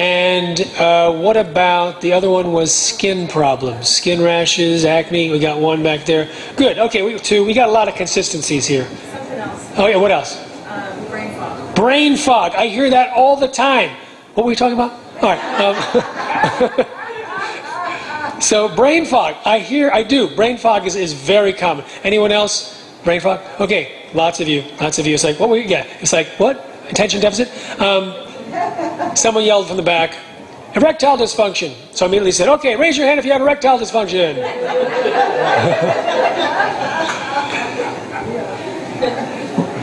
And what about the other one was skin problems, skin rashes, acne. We got one back there. Good. Okay, we got a lot of consistencies here. Something else. Oh yeah, what else? Brain fog. Brain fog. I hear that all the time. What were we talking about? All right. So brain fog. I do. Brain fog is very common. Anyone else? Brain fog? Okay, lots of you. It's like, what were you? Yeah. It's like, what? Attention deficit? Someone yelled from the back, erectile dysfunction. So I immediately said, okay, raise your hand if you have erectile dysfunction.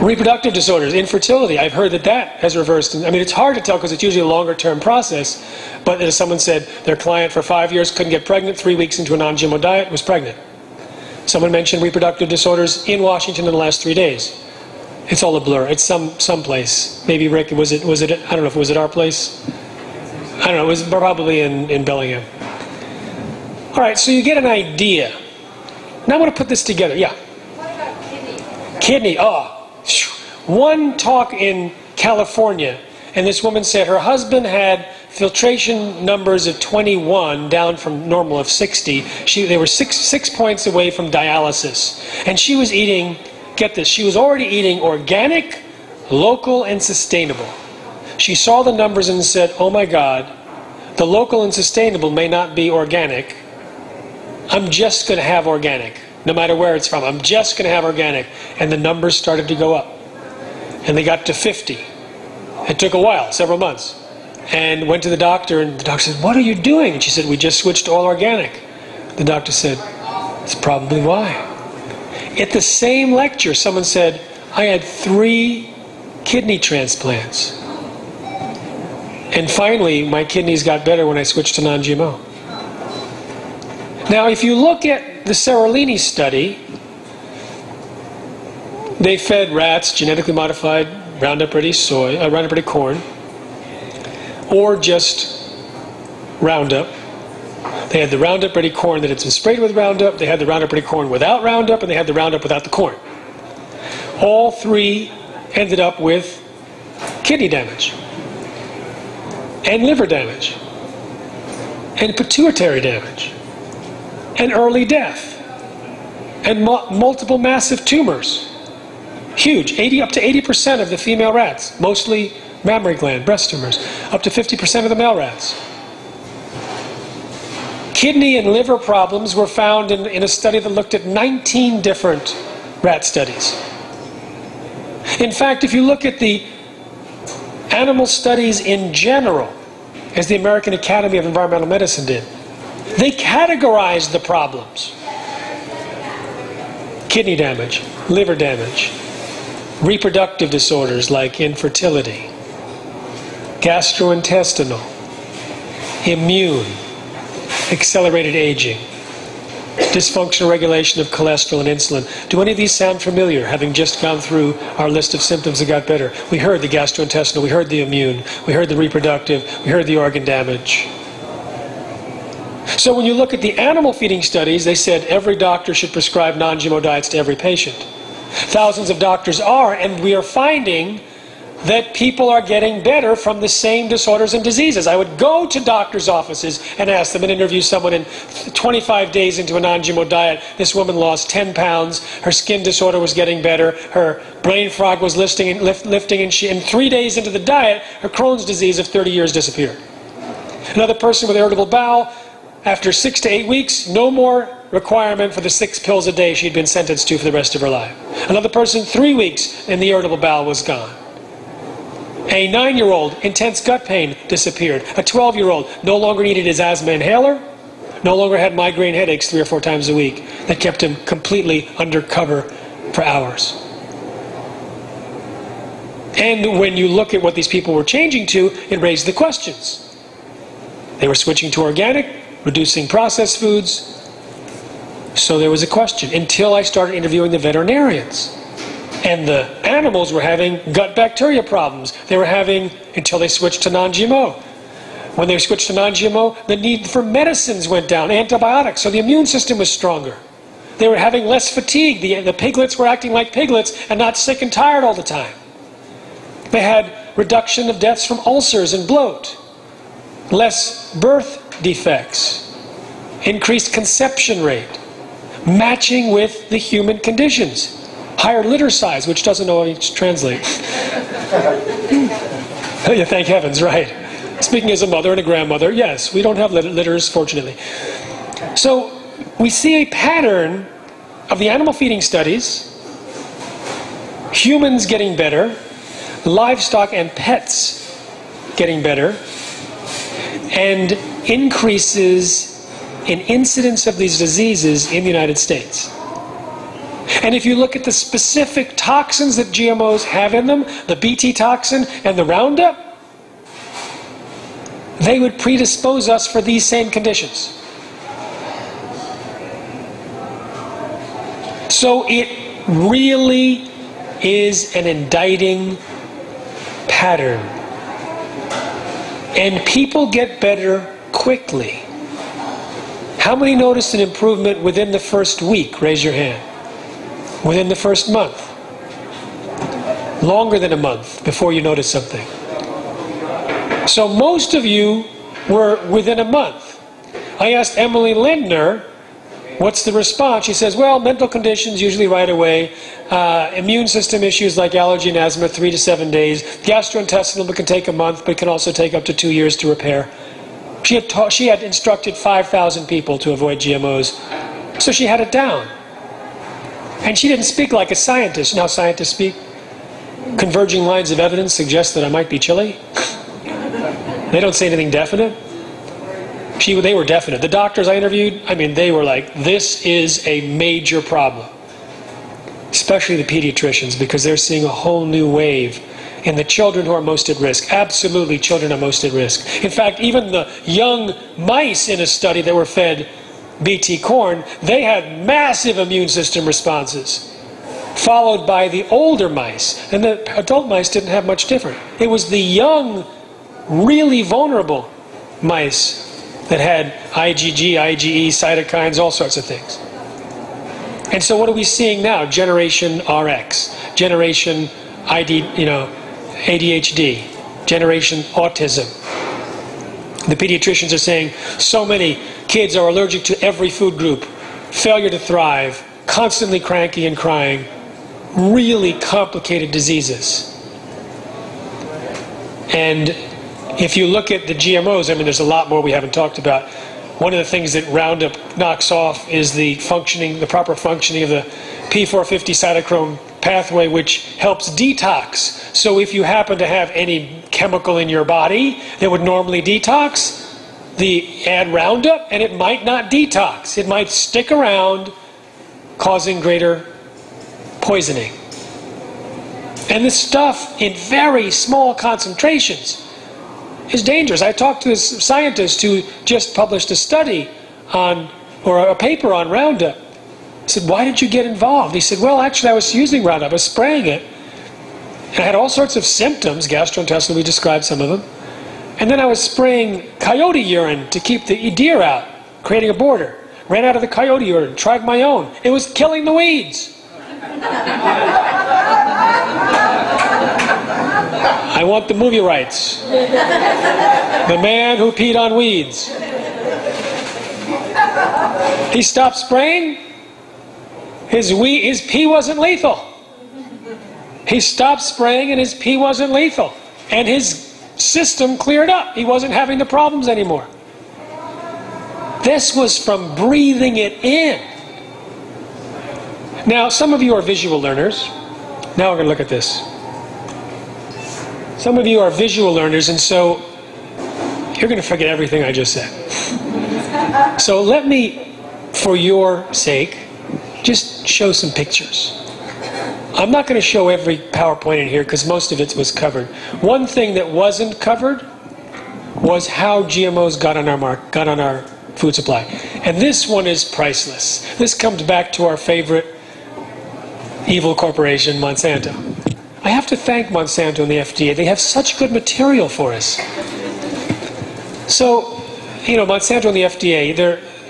Reproductive disorders, infertility. I've heard that has reversed. I mean, it's hard to tell because it's usually a longer-term process. But as someone said, their client for 5 years couldn't get pregnant, 3 weeks into a non-GMO diet, was pregnant. Someone mentioned reproductive disorders in Washington in the last 3 days. It's all a blur. It's someplace. Maybe Rick, was it? I don't know if it was at our place. I don't know. It was probably in Bellingham. All right. So you get an idea. Now I want to put this together. Yeah. What about kidney? Kidney. Oh, one talk in California, and this woman said her husband had filtration numbers of 21, down from normal of 60. They were six points away from dialysis, and she was eating. Get this, she was already eating organic, local, and sustainable. She saw the numbers and said, oh my God, the local and sustainable may not be organic. I'm just going to have organic, no matter where it's from. I'm just going to have organic. And the numbers started to go up. And they got to 50. It took a while, several months. And went to the doctor, and the doctor said, what are you doing? And she said, we just switched to all organic. The doctor said, that's probably why. At the same lecture, someone said, I had 3 kidney transplants. And finally, my kidneys got better when I switched to non-GMO. Now, if you look at the Seralini study, they fed rats genetically modified Roundup Ready soy, Roundup Ready corn, or just Roundup. They had the Roundup Ready corn that had been sprayed with Roundup, they had the Roundup Ready corn without Roundup, and they had the Roundup without the corn. All 3 ended up with kidney damage, and liver damage, and pituitary damage, and early death, and multiple massive tumors. Huge, up to 80% of the female rats, mostly mammary gland, breast tumors, up to 50% of the male rats. Kidney and liver problems were found in a study that looked at 19 different rat studies. In fact, if you look at the animal studies in general, as the American Academy of Environmental Medicine did, they categorized the problems. Kidney damage, liver damage, reproductive disorders like infertility, gastrointestinal, immune, accelerated aging, dysfunctional regulation of cholesterol and insulin. Do any of these sound familiar, having just gone through our list of symptoms that got better? We heard the gastrointestinal, we heard the immune, we heard the reproductive, we heard the organ damage. So when you look at the animal feeding studies, they said every doctor should prescribe non-GMO diets to every patient. Thousands of doctors are, and we are finding that people are getting better from the same disorders and diseases. I would go to doctors' offices and ask them and interview someone, in 25 days into a non-GMO diet, this woman lost 10 pounds, her skin disorder was getting better, her brain fog was lifting, and in 3 days into the diet, her Crohn's disease of 30 years disappeared. Another person with irritable bowel, after 6 to 8 weeks, no more requirement for the 6 pills a day she'd been sentenced to for the rest of her life. Another person, 3 weeks, and the irritable bowel was gone. A 9-year-old, intense gut pain disappeared. A 12-year-old no longer needed his asthma inhaler, no longer had migraine headaches 3 or 4 times a week. That kept him completely under cover for hours. And when you look at what these people were changing to, it raised the questions. They were switching to organic, reducing processed foods. So there was a question, until I started interviewing the veterinarians. And the animals were having gut bacteria problems. They were having, until they switched to non-GMO. When they switched to non-GMO, the need for medicines went down, antibiotics, so the immune system was stronger. They were having less fatigue. The piglets were acting like piglets and not sick and tired all the time. They had reduction of deaths from ulcers and bloat. less birth defects, increased conception rate, matching with the human conditions, higher litter size, which doesn't always translate. Yeah, thank heavens, right. Speaking as a mother and a grandmother, yes, we don't have litters, fortunately. So we see a pattern of the animal feeding studies, humans getting better, livestock and pets getting better, and increases in incidence of these diseases in the United States. And if you look at the specific toxins that GMOs have in them, the Bt toxin and the Roundup, they would predispose us for these same conditions. So it really is an indicting pattern. And people get better quickly. How many noticed an improvement within the first week? Raise your hand. Within the first month. Longer than a month before you notice something. So most of you were within a month. I asked Emily Lindner, what's the response? She says, well, mental conditions usually right away. Immune system issues like allergy and asthma, 3 to 7 days. Gastrointestinal can take a month, but can also take up to 2 years to repair. She had instructed 5,000 people to avoid GMOs, so she had it down. And she didn't speak like a scientist. You know how scientists speak? Converging lines of evidence suggest that I might be chilly. They don't say anything definite. They were definite. The doctors I interviewed, I mean, they were like, this is a major problem. Especially the pediatricians, because they're seeing a whole new wave in the children who are most at risk. Absolutely, children are most at risk. In fact, even the young mice in a study that were fed Bt corn, they had massive immune system responses, followed by the older mice. And the adult mice didn't have much different. It was the young, really vulnerable mice that had IgG, IgE, cytokines, all sorts of things. And so what are we seeing now? Generation RX, generation ADHD, generation autism. The pediatricians are saying so many kids are allergic to every food group, failure to thrive, constantly cranky and crying, really complicated diseases. And if you look at the GMOs, I mean, there's a lot more we haven't talked about. One of the things that Roundup knocks off is the proper functioning of the P450 cytochrome pathway, which helps detox. So if you happen to have any chemical in your body that would normally detox, add Roundup and it might not detox. It might stick around, causing greater poisoning. And this stuff in very small concentrations is dangerous. I talked to this scientist who just published a study on, or a paper on Roundup. I said, why did you get involved? He said, well, actually I was using Roundup, I was spraying it, and I had all sorts of symptoms, gastrointestinal, we described some of them, and then I was spraying coyote urine to keep the deer out, creating a border. Ran out of the coyote urine, tried my own. It was killing the weeds. I want the movie rights. The man who peed on weeds. He stopped spraying. His pee wasn't lethal. He stopped spraying and his pee wasn't lethal. And his system cleared up. He wasn't having the problems anymore. This was from breathing it in. Now, some of you are visual learners. Now we're going to look at this. Some of you are visual learners, and so you're going to forget everything I just said. So let me, for your sake, just show some pictures. I'm not going to show every PowerPoint in here because most of it was covered. One thing that wasn't covered was how GMOs got on our food supply. And this one is priceless. This comes back to our favorite evil corporation, Monsanto. I have to thank Monsanto and the FDA. They have such good material for us. So, you know, Monsanto and the FDA,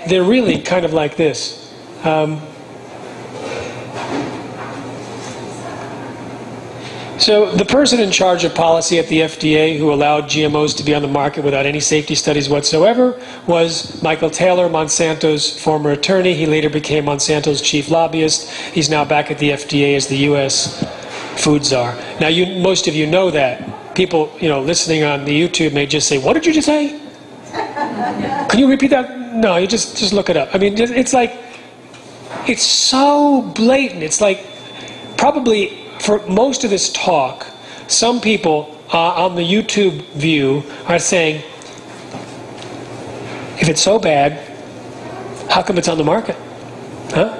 they're really kind of like this. So the person in charge of policy at the FDA who allowed GMOs to be on the market without any safety studies whatsoever was Michael Taylor, Monsanto's former attorney. He later became Monsanto's chief lobbyist. He's now back at the FDA as the U.S. food czar. Now, most of you know that. People, listening on the YouTube may just say, "What did you just say? Can you repeat that?" No, you just look it up. I mean, it's like, it's so blatant. It's like, probably for most of this talk, some people on the YouTube view are saying, if it's so bad, how come it's on the market? Huh?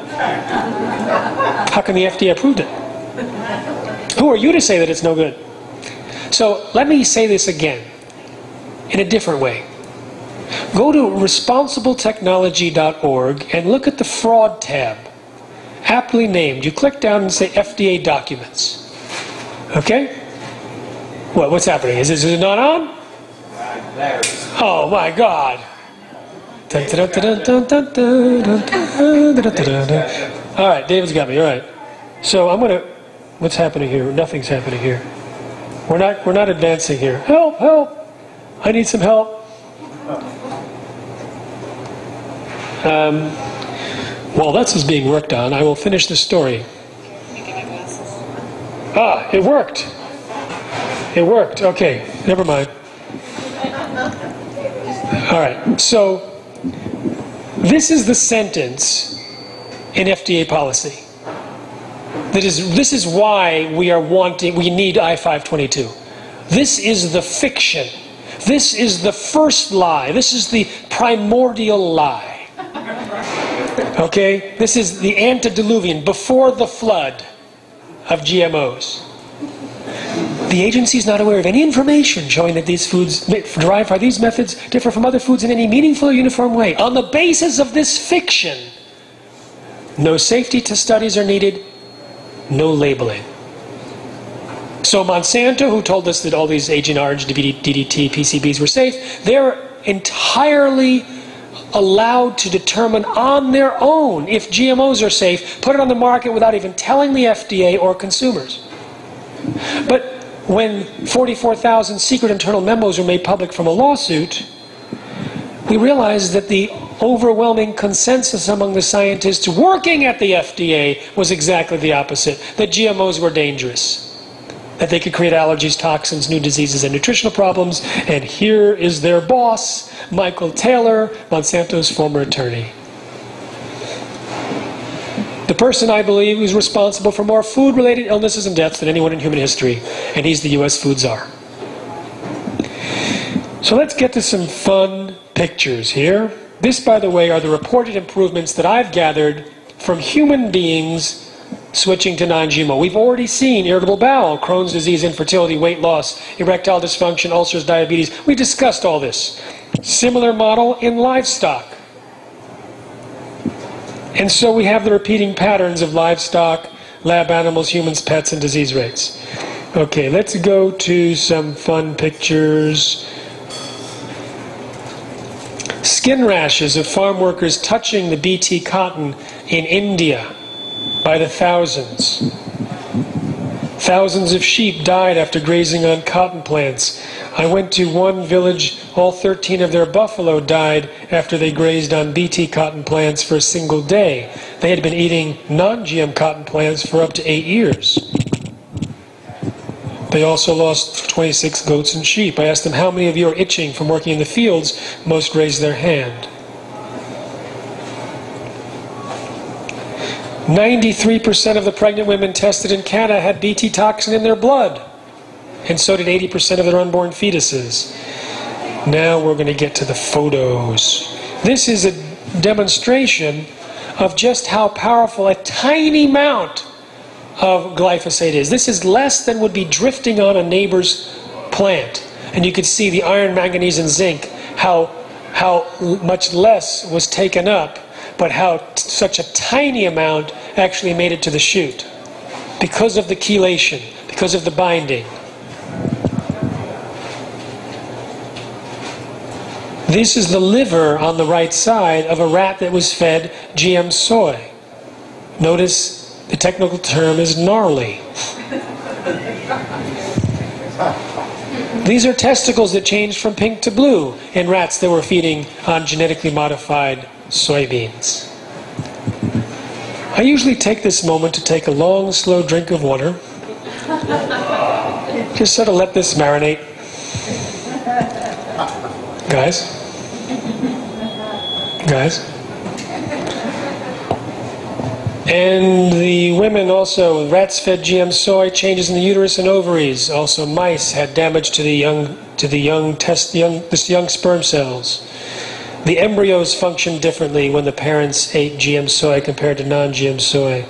How come the FDA approved it? Who are you to say that it's no good? So let me say this again, in a different way. Go to responsibletechnology.org and look at the fraud tab, aptly named. You click down and say FDA documents. Okay? What's happening? Is it not on? Oh my God. All right, David's got me. All right. So I'm gonna. What's happening here? Nothing's happening here. We're not advancing here. Help! Help! I need some help. While this is being worked on, I will finish the story. Ah, it worked. It worked. Okay, never mind. All right. So this is the sentence in FDA policy. This is why we need I522. This is the fiction. This is the first lie. This is the primordial lie. Okay? This is the antediluvian, before the flood of GMOs. The agency is not aware of any information showing that these foods derived by these methods differ from other foods in any meaningful or uniform way. On the basis of this fiction, no safety studies are needed, no labeling. So Monsanto, who told us that all these Agent Orange, DDT, PCBs were safe, they're entirely allowed to determine on their own if GMOs are safe, put it on the market without even telling the FDA or consumers. But when 44,000 secret internal memos were made public from a lawsuit, we realized that the overwhelming consensus among the scientists working at the FDA was exactly the opposite, that GMOs were dangerous, that they could create allergies, toxins, new diseases, and nutritional problems. And here is their boss, Michael Taylor, Monsanto's former attorney. The person, I believe, who's responsible for more food-related illnesses and deaths than anyone in human history, and he's the U.S. food czar. So let's get to some fun pictures here. This, by the way, are the reported improvements that I've gathered from human beings switching to non-GMO. We've already seen irritable bowel, Crohn's disease, infertility, weight loss, erectile dysfunction, ulcers, diabetes. We discussed all this. Similar model in livestock. And so we have the repeating patterns of livestock, lab animals, humans, pets, and disease rates. Okay, let's go to some fun pictures. Skin rashes of farm workers touching the BT cotton in India by the thousands. Thousands of sheep died after grazing on cotton plants. I went to one village, all 13 of their buffalo died after they grazed on BT cotton plants for a single day. They had been eating non-GM cotton plants for up to 8 years. They also lost 26 goats and sheep. I asked them, how many of you are itching from working in the fields? Most raised their hand. 93% of the pregnant women tested in Canada had BT toxin in their blood. And so did 80% of their unborn fetuses. Now we're going to get to the photos. This is a demonstration of just how powerful a tiny amount of glyphosate is. This is less than would be drifting on a neighbor's plant. And you could see the iron, manganese, and zinc, how much less was taken up, but how such a tiny amount actually made it to the shoot. Because of the chelation, because of the binding. This is the liver on the right side of a rat that was fed GM soy. Notice the technical term is gnarly. These are testicles that changed from pink to blue in rats that were feeding on genetically modified soybeans. I usually take this moment to take a long, slow drink of water. Just sort of let this marinate. Guys? And the women also, rats fed GM soy, changes in the uterus and ovaries. Also, mice had damage to the young sperm cells. The embryos function differently when the parents ate GM soy compared to non-GM soy.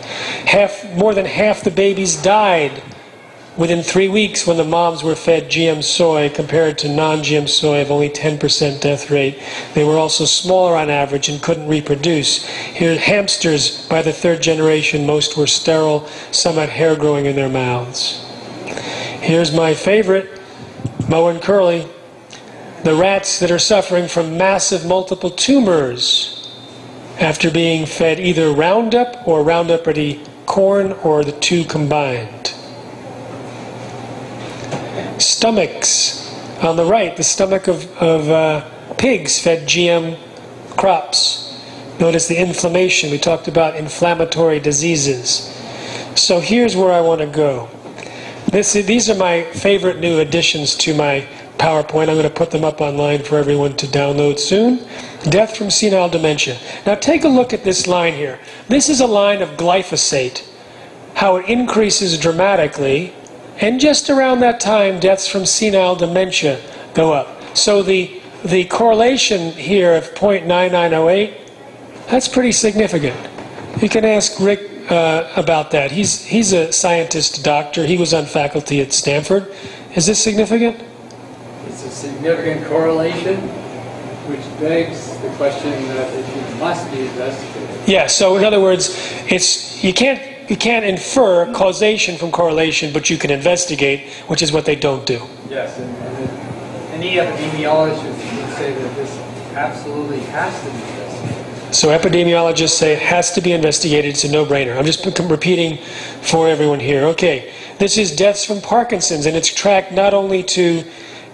More than half the babies died within 3 weeks when the moms were fed GM soy compared to non-GM soy of only 10% death rate. They were also smaller on average and couldn't reproduce. Here, hamsters, by the third generation, most were sterile, some had hair growing in their mouths. Here's my favorite, Moe and Curly. The rats that are suffering from massive multiple tumors after being fed either Roundup or Roundup Ready corn or the two combined. Stomachs. On the right, the stomach of pigs fed GM crops. Notice the inflammation. We talked about inflammatory diseases. So here's where I want to go. These are my favorite new additions to my PowerPoint. I'm going to put them up online for everyone to download soon. Death from senile dementia. Now take a look at this line here. This is a line of glyphosate, how it increases dramatically, and just around that time, deaths from senile dementia go up. So the correlation here of 0.9908, that's pretty significant. You can ask Rick about that. He's a scientist doctor. He was on faculty at Stanford. Is this significant? It's a significant correlation, which begs the question that it must be investigated. Yeah, so in other words, you can't infer causation from correlation, but you can investigate, which is what they don't do. Yes, and any epidemiologist would say that this absolutely has to be investigated. So epidemiologists say it has to be investigated. It's a no-brainer. I'm just repeating for everyone here. Okay, this is deaths from Parkinson's, and it's tracked not only to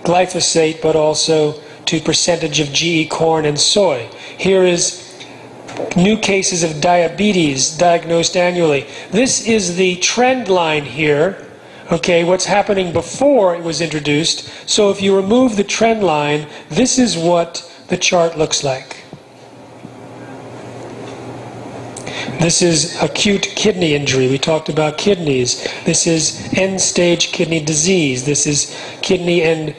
glyphosate, but also to percentage of GE corn and soy. Here is new cases of diabetes diagnosed annually. This is the trend line here, okay, what's happening before it was introduced. So if you remove the trend line, this is what the chart looks like. This is acute kidney injury. We talked about kidneys. This is end-stage kidney disease. This is kidney and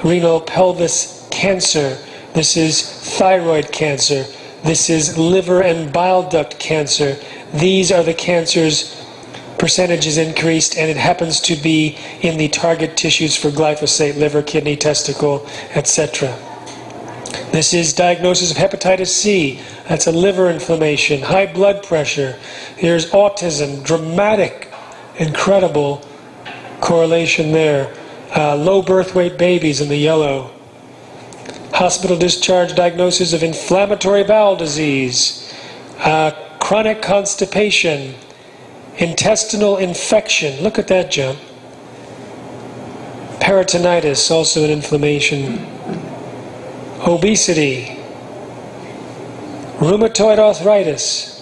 renal pelvis cancer. This is thyroid cancer. This is liver and bile duct cancer. These are the cancers, percentages increased, and it happens to be in the target tissues for glyphosate, liver, kidney, testicle, etc. This is diagnosis of hepatitis C. That's a liver inflammation. High blood pressure. Here's autism. Dramatic, incredible correlation there. Low birth weight babies in the yellow. Hospital discharge diagnosis of inflammatory bowel disease. Chronic constipation. Intestinal infection. Look at that jump. Peritonitis, also an inflammation. Obesity. Rheumatoid arthritis.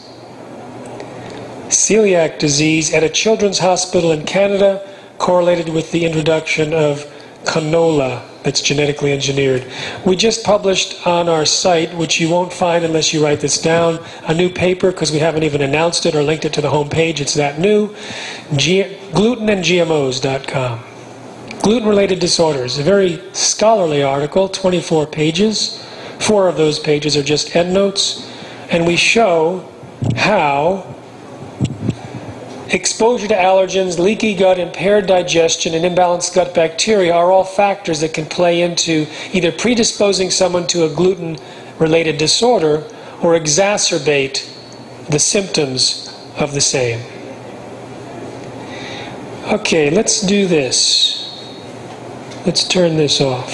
Celiac disease at a children's hospital in Canada, correlated with the introduction of canola that's genetically engineered. We just published on our site, which you won't find unless you write this down, a new paper, because we haven't even announced it or linked it to the home page. It's that new. glutenandgmos.com. Gluten-related disorders. A very scholarly article, 24 pages. 4 of those pages are just endnotes. And we show how exposure to allergens, leaky gut, impaired digestion, and imbalanced gut bacteria are all factors that can play into either predisposing someone to a gluten-related disorder or exacerbate the symptoms of the same. Okay, let's do this. Let's turn this off.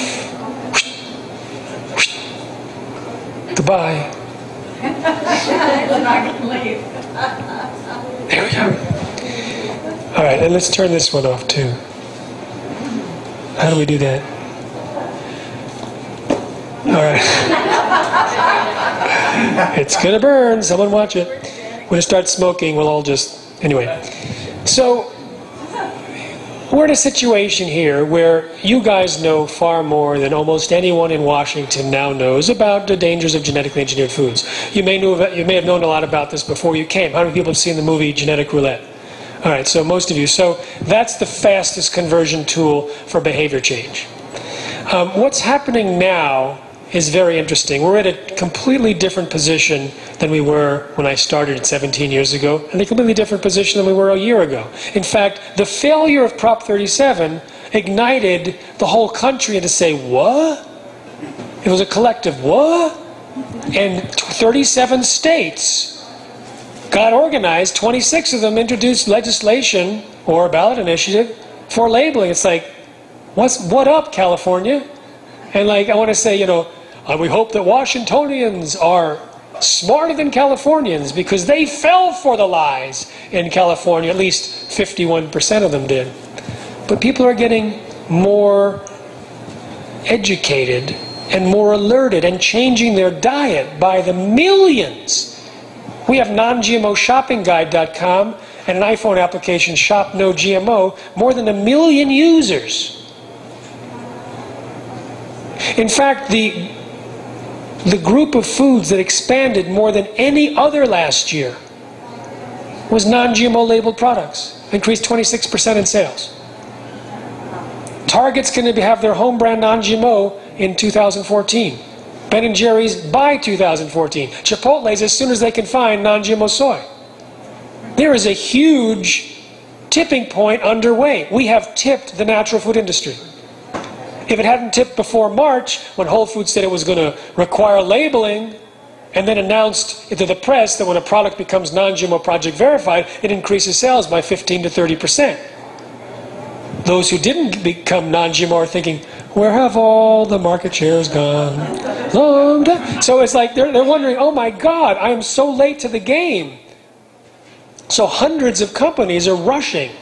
Goodbye. I'm not going to leave. There we go. All right, and let's turn this one off too. How do we do that? All right. It's gonna burn. Someone watch it. When it starts smoking, we'll all just... Anyway. So, we're in a situation here where you guys know far more than almost anyone in Washington now knows about the dangers of genetically engineered foods. You may have known a lot about this before you came. How many people have seen the movie Genetic Roulette? All right, so most of you. So that's the fastest conversion tool for behavior change. What's happening now is very interesting. We're at a completely different position than we were when I started 17 years ago, and a completely different position than we were a year ago. In fact, the failure of Prop 37 ignited the whole country to say, what? It was a collective, what? And 37 states got organized, 26 of them introduced legislation or a ballot initiative for labeling. It's like, what up, California? And like, I want to say, we hope that Washingtonians are smarter than Californians because they fell for the lies in California. At least 51% of them did. But people are getting more educated and more alerted and changing their diet by the millions. We have non-GMOshoppingguide.com and an iPhone application, Shop No GMO, more than 1 million users. In fact, the group of foods that expanded more than any other last year was non-GMO labeled products. Increased 26% in sales. Target's going to have their home brand non-GMO in 2014. Ben & Jerry's by 2014. Chipotle's as soon as they can find non-GMO soy. There is a huge tipping point underway. We have tipped the natural food industry. If it hadn't tipped before March, when Whole Foods said it was going to require labeling, and then announced to the press that when a product becomes non-GMO project verified, it increases sales by 15 to 30%. Those who didn't become non-GMO are thinking, where have all the market shares gone? Long time. So it's like they're wondering, oh my God, I am so late to the game. So hundreds of companies are rushing.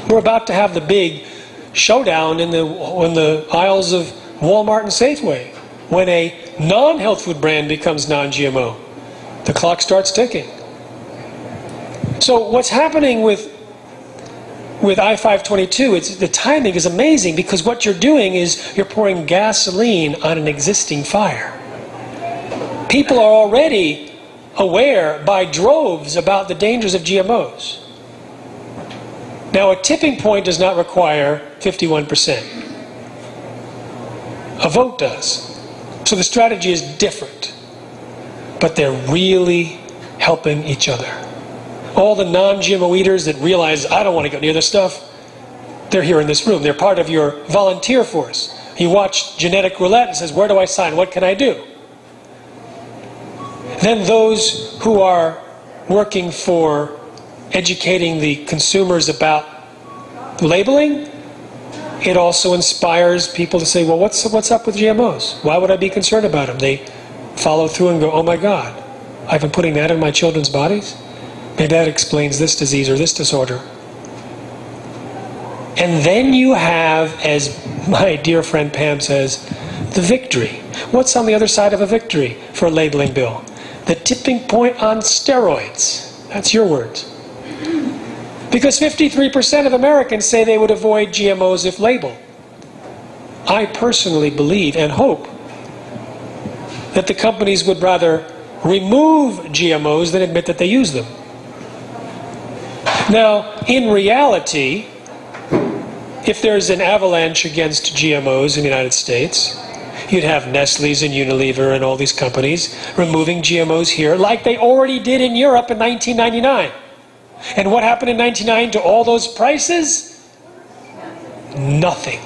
We're about to have the big showdown in the aisles of Walmart and Safeway when a non-health food brand becomes non-GMO. The clock starts ticking. So what's happening with I522, the timing is amazing because what you're doing is you're pouring gasoline on an existing fire. People are already aware by droves about the dangers of GMOs. Now, a tipping point does not require 51%. A vote does. So the strategy is different. But they're really helping each other. All the non-GMO eaters that realize, I don't want to go near this stuff, they're here in this room. They're part of your volunteer force. You watch Genetic Roulette and says, where do I sign? What can I do? Then those who are working for educating the consumers about labeling, it also inspires people to say, well, what's up with GMOs? Why would I be concerned about them? They follow through and go, oh my God, I've been putting that in my children's bodies? Maybe that explains this disease or this disorder. And then you have, as my dear friend Pam says, the victory. What's on the other side of a victory for a labeling bill? The tipping point on steroids. That's your words. Because 53% of Americans say they would avoid GMOs if labeled. I personally believe and hope that the companies would rather remove GMOs than admit that they use them. Now, in reality, if there's an avalanche against GMOs in the United States, you'd have Nestle's and Unilever and all these companies removing GMOs here like they already did in Europe in 1999. And what happened in 1999 to all those prices? Nothing.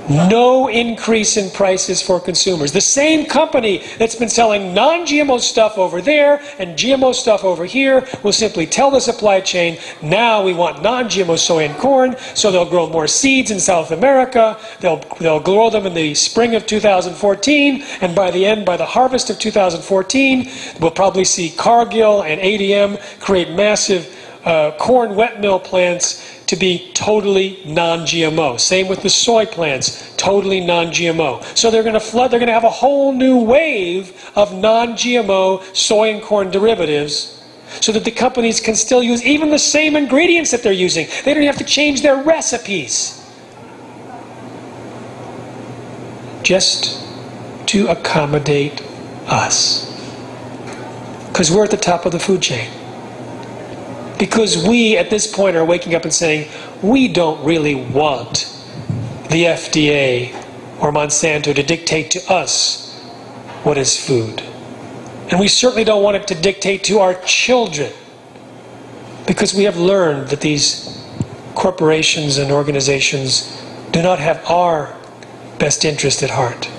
No increase in prices for consumers. The same company that's been selling non-GMO stuff over there and GMO stuff over here will simply tell the supply chain, now we want non-GMO soy and corn, so they'll grow more seeds in South America, they'll grow them in the spring of 2014, and by the harvest of 2014, we'll probably see Cargill and ADM create massive corn wet mill plants to be totally non-GMO. Same with the soy plants, totally non-GMO. So they're going to flood, they're going to have a whole new wave of non-GMO soy and corn derivatives so that the companies can still use even the same ingredients that they're using. They don't have to change their recipes. Just to accommodate us. Because we're at the top of the food chain. Because we, at this point, are waking up and saying, we don't really want the FDA or Monsanto to dictate to us what is food. And we certainly don't want it to dictate to our children. Because we have learned that these corporations and organizations do not have our best interest at heart.